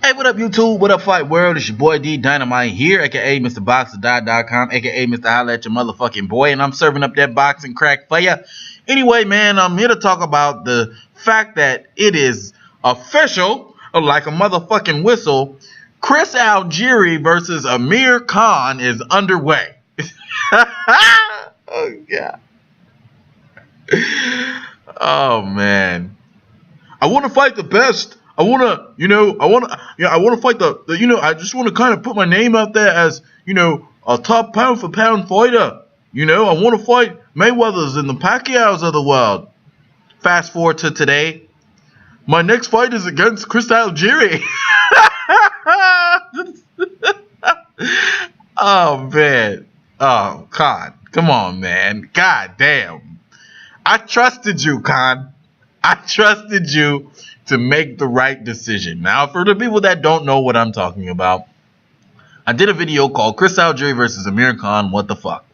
Hey, what up, YouTube? What up, Fight World? It's your boy D Dynamite here, aka MrBoxer.com, aka Mr. Holla at your motherfucking boy, and I'm serving up that boxing crack for ya. Anyway, man, I'm here to talk about the fact that it is official, like a motherfucking whistle. Chris Algeri versus Amir Khan is underway. Oh, God. Oh, man. I want to fight the best. I want to fight I just want to kind of put my name out there as, a top pound for pound fighter. I want to fight Mayweather's and the Pacquiao's of the world. Fast forward to today. My next fight is against Chris Algeri. Oh, man. Oh, Khan. Come on, man. God damn. I trusted you, Khan. I trusted you to make the right decision. Now, for the people that don't know what I'm talking about, I did a video called Chris Algeri versus Amir Khan, what the fuck?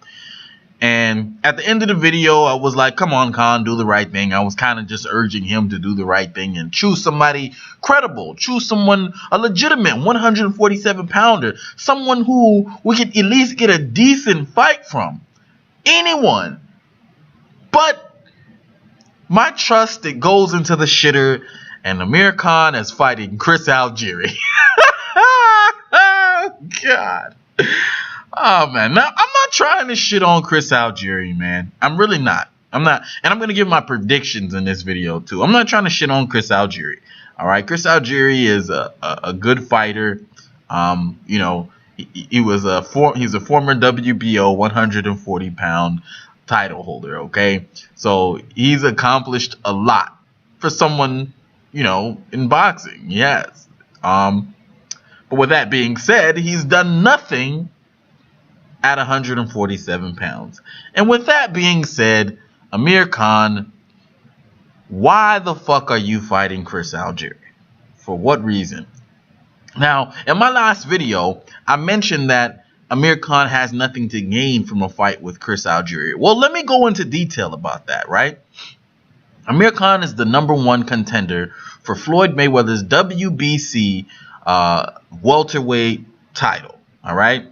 And at the end of the video, I was like, come on, Khan, do the right thing. I was kind of just urging him to do the right thing and choose somebody credible. Choose someone, a legitimate 147-pounder. Someone who we could at least get a decent fight from. Anyone. But my trust, it goes into the shitter, and Amir Khan is fighting Chris Algeri. God. Oh, man. Now, I'm not trying to shit on Chris Algeri, man. I'm really not. I'm not. And I'm going to give my predictions in this video, too. I'm not trying to shit on Chris Algeri. All right? Chris Algeri is a good fighter. He's a former WBO 140-pound title holder, okay? So he's accomplished a lot for someone, in boxing, yes. But with that being said, he's done nothing at 147 pounds. And with that being said, Amir Khan, why the fuck are you fighting Chris Algeri? For what reason? Now, in my last video, I mentioned that Amir Khan has nothing to gain from a fight with Chris Algeri. Well, let me go into detail about that, right? Amir Khan is the #1 contender for Floyd Mayweather's WBC welterweight title, all right?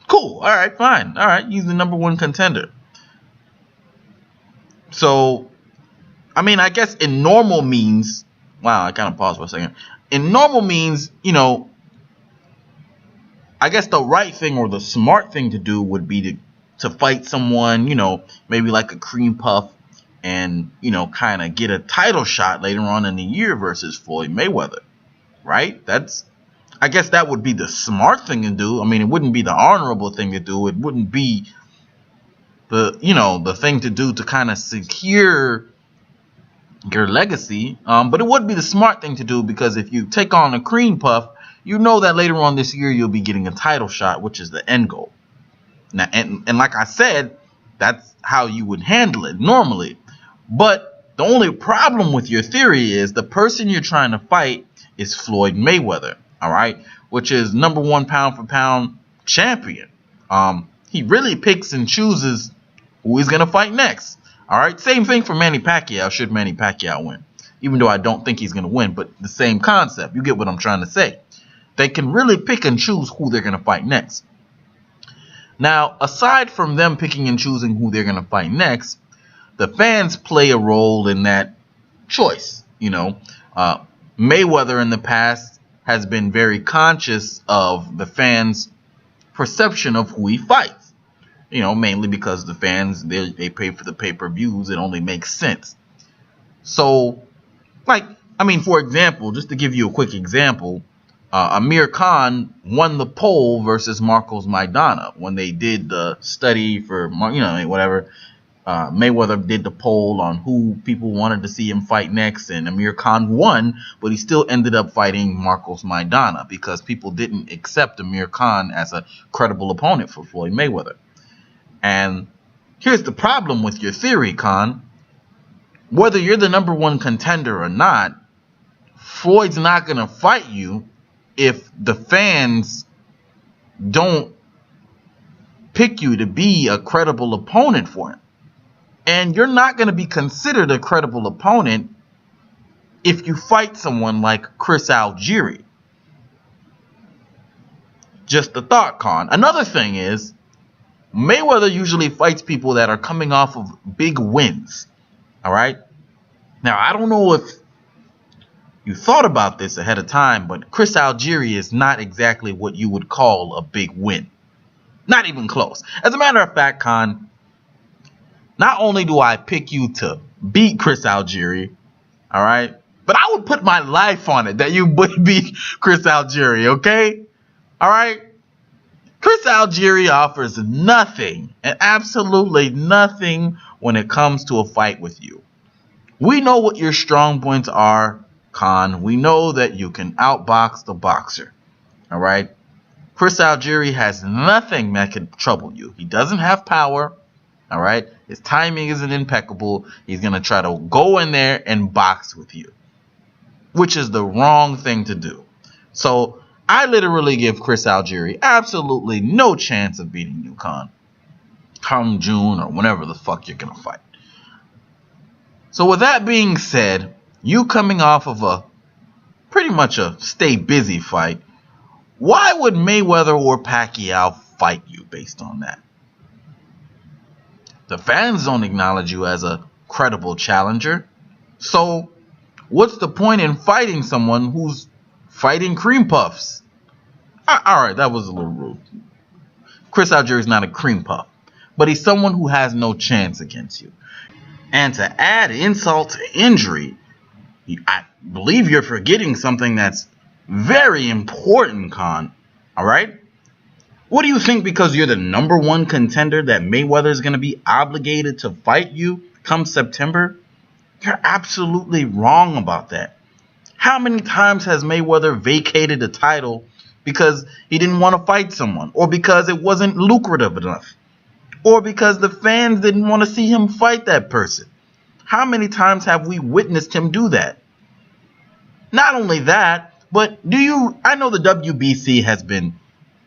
Cool, all right, fine. All right, he's the #1 contender. So, I guess in normal means, wow, I kind of paused for a second. In normal means, I guess the right thing or the smart thing to do would be to fight someone, maybe like a cream puff and, kind of get a title shot later on in the year versus Floyd Mayweather, right? I guess that would be the smart thing to do. It wouldn't be the honorable thing to do. It wouldn't be the thing to do to kind of secure your legacy. But it would be the smart thing to do, because if you take on a cream puff, you know that later on this year you'll be getting a title shot, which is the end goal. Now, and like I said, that's how you would handle it normally. But the only problem with your theory is the person you're trying to fight is Floyd Mayweather, all right, which is #1 pound for pound champion. He really picks and chooses who he's gonna fight next. All right, same thing for Manny Pacquiao. Should Manny Pacquiao win, even though I don't think he's gonna win, but the same concept. You get what I'm trying to say. They can really pick and choose who they're going to fight next. Now, aside from them picking and choosing who they're going to fight next, the fans play a role in that choice. Mayweather in the past has been very conscious of the fans' perception of who he fights. Mainly because the fans, they pay for the pay-per-views. It only makes sense. So, for example, just to give you a quick example, Amir Khan won the poll versus Marcos Maidana when they did the study for, whatever. Mayweather did the poll on who people wanted to see him fight next, and Amir Khan won, but he still ended up fighting Marcos Maidana because people didn't accept Amir Khan as a credible opponent for Floyd Mayweather. And here's the problem with your theory, Khan. Whether you're the #1 contender or not, Floyd's not going to fight you if the fans don't pick you to be a credible opponent for him. And you're not going to be considered a credible opponent if you fight someone like Chris Algeri. Just the thought, Khan. Another thing is, Mayweather usually fights people that are coming off of big wins. All right? Now, I don't know if you thought about this ahead of time, but Chris Algeri is not exactly what you would call a big win. Not even close. As a matter of fact, Khan, not only do I pick you to beat Chris Algeri, all right, but I would put my life on it that you would beat Chris Algeri, okay? All right? Chris Algeri offers nothing, and absolutely nothing, when it comes to a fight with you. We know what your strong points are, Khan. We know that you can outbox the boxer. All right? Chris Algeri has nothing that can trouble you. He doesn't have power. All right? His timing isn't impeccable. He's going to try to go in there and box with you, which is the wrong thing to do. So I literally give Chris Algeri absolutely no chance of beating you, Khan, come June or whenever the fuck you're going to fight. So with that being said, you coming off of a pretty much a stay busy fight, why would Mayweather or Pacquiao fight you based on that? The fans don't acknowledge you as a credible challenger. So what's the point in fighting someone who's fighting cream puffs? Alright, that was a little rude. Chris Algeri is not a cream puff, but he's someone who has no chance against you. And to add insult to injury, I believe you're forgetting something that's very important, Khan. Alright? What do you think, because you're the #1 contender, that Mayweather is going to be obligated to fight you come September? You're absolutely wrong about that. How many times has Mayweather vacated a title because he didn't want to fight someone, or because it wasn't lucrative enough, or because the fans didn't want to see him fight that person? How many times have we witnessed him do that? Not only that, but I know the WBC has been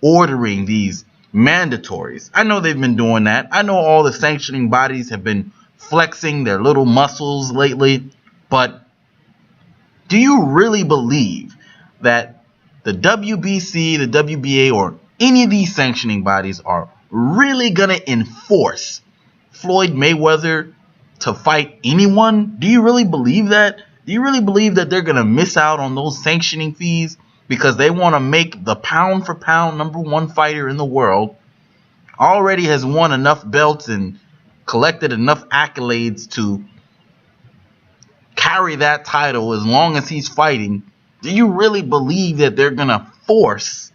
ordering these mandatories. I know they've been doing that. I know all the sanctioning bodies have been flexing their little muscles lately, but do you really believe that the WBC, the WBA, or any of these sanctioning bodies are really going to enforce Floyd Mayweather to fight anyone? Do you really believe that? Do you really believe that they're going to miss out on those sanctioning fees because they want to make the pound for pound #1 fighter in the world, already has won enough belts and collected enough accolades to carry that title as long as he's fighting? Do you really believe that they're going to force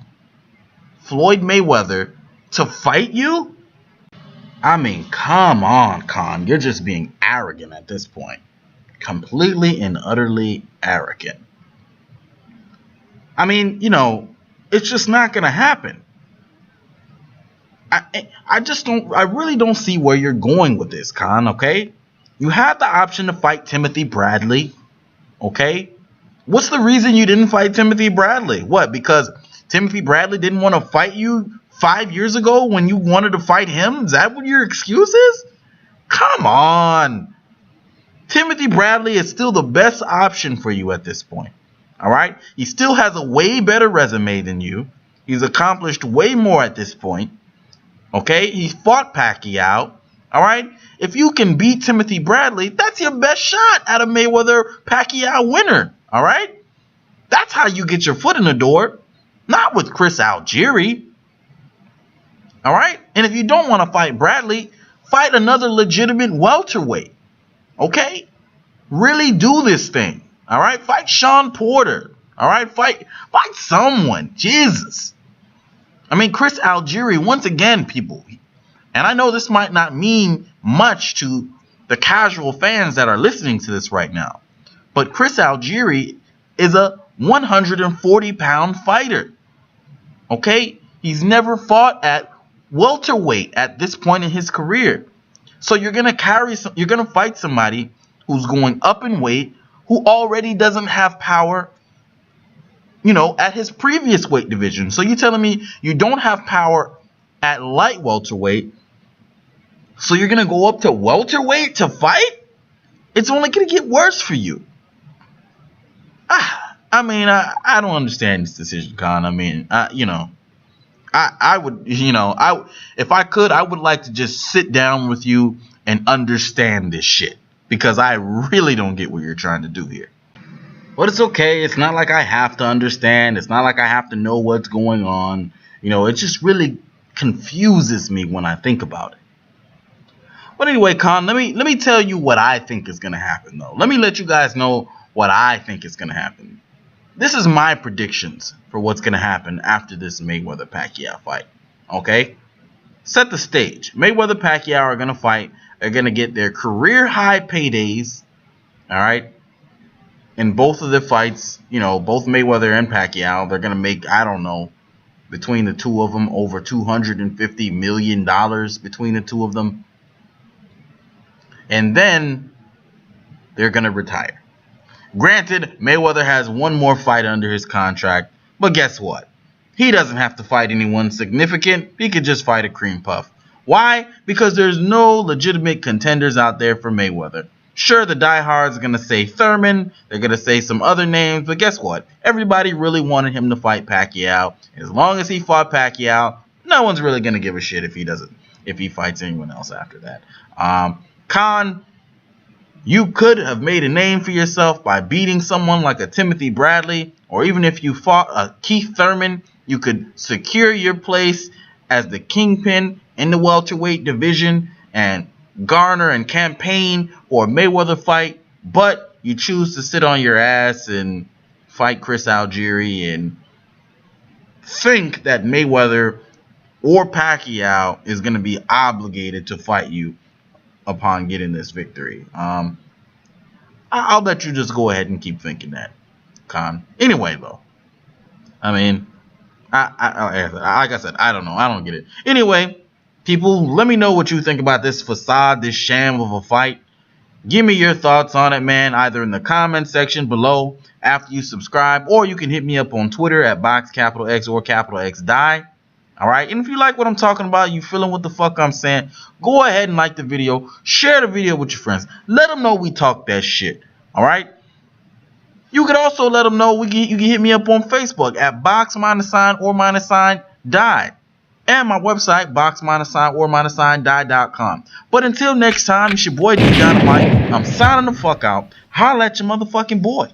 Floyd Mayweather to fight you? I mean, come on, Khan. You're just being arrogant at this point. Completely and utterly arrogant. I mean, it's just not going to happen. I really don't see where you're going with this, Khan, okay? You had the option to fight Timothy Bradley, okay? What's the reason you didn't fight Timothy Bradley? What, because Timothy Bradley didn't want to fight you 5 years ago when you wanted to fight him? Is that what your excuse is? Come on. Timothy Bradley is still the best option for you at this point. All right? He still has a way better resume than you. He's accomplished way more at this point. Okay? He fought Pacquiao. All right? If you can beat Timothy Bradley, that's your best shot at a Mayweather-Pacquiao winner. All right? That's how you get your foot in the door. Not with Chris Algeri. All right? And if you don't want to fight Bradley, fight another legitimate welterweight. Okay? Really do this thing. All right? Fight Sean Porter. All right? Fight someone. Jesus. I mean, Chris Algeri, once again, people, and I know this might not mean much to the casual fans that are listening to this right now, but Chris Algeri is a 140-pound fighter. Okay? He's never fought at welterweight at this point in his career. So you're going to fight somebody who's going up in weight, who already doesn't have power, at his previous weight division. So you're telling me you don't have power at light welterweight, so you're going to go up to welterweight to fight? It's only going to get worse for you. I don't understand this decision, Khan. I mean, I would, if I could, I would like to just sit down with you and understand this shit, because I really don't get what you're trying to do here. But it's okay. It's not like I have to understand. It's not like I have to know what's going on. It just really confuses me when I think about it. But anyway, Khan, let me tell you what I think is gonna happen, though. Let me let you guys know what I think is gonna happen. This is my predictions for what's gonna happen after this Mayweather-Pacquiao fight. Okay? Set the stage. Mayweather-Pacquiao are gonna fight. They're gonna get their career high paydays. All right. In both of the fights, both Mayweather and Pacquiao, they're gonna make, I don't know, between the two of them, over $250 million between the two of them. And then they're gonna retire. Granted, Mayweather has one more fight under his contract, but guess what? He doesn't have to fight anyone significant. He could just fight a cream puff. Why? Because there's no legitimate contenders out there for Mayweather. Sure, the diehards are going to say Thurman. They're going to say some other names. But guess what? Everybody really wanted him to fight Pacquiao. As long as he fought Pacquiao, no one's really going to give a shit if he fights anyone else after that. Khan, you could have made a name for yourself by beating someone like a Timothy Bradley, or even if you fought a Keith Thurman, you could secure your place as the kingpin in the welterweight division and garner and campaign for a Mayweather fight, but you choose to sit on your ass and fight Chris Algeri and think that Mayweather or Pacquiao is going to be obligated to fight you upon getting this victory. I'll let you just go ahead and keep thinking that, Khan. Anyway, though, I mean, like I said, I don't know. I don't get it. Anyway, people, let me know what you think about this facade, this sham of a fight. Give me your thoughts on it, man, either in the comment section below after you subscribe, or you can hit me up on Twitter at BoxX or XDie. All right, and if you like what I'm talking about, you feeling what the fuck I'm saying, go ahead and like the video, share the video with your friends. Let them know we talk that shit. All right. You could also let them know you can hit me up on Facebook at box-or-die. And my website, box-or-die.com. But until next time, it's your boy D Dynamite. I'm signing the fuck out. Holla at your motherfucking boy.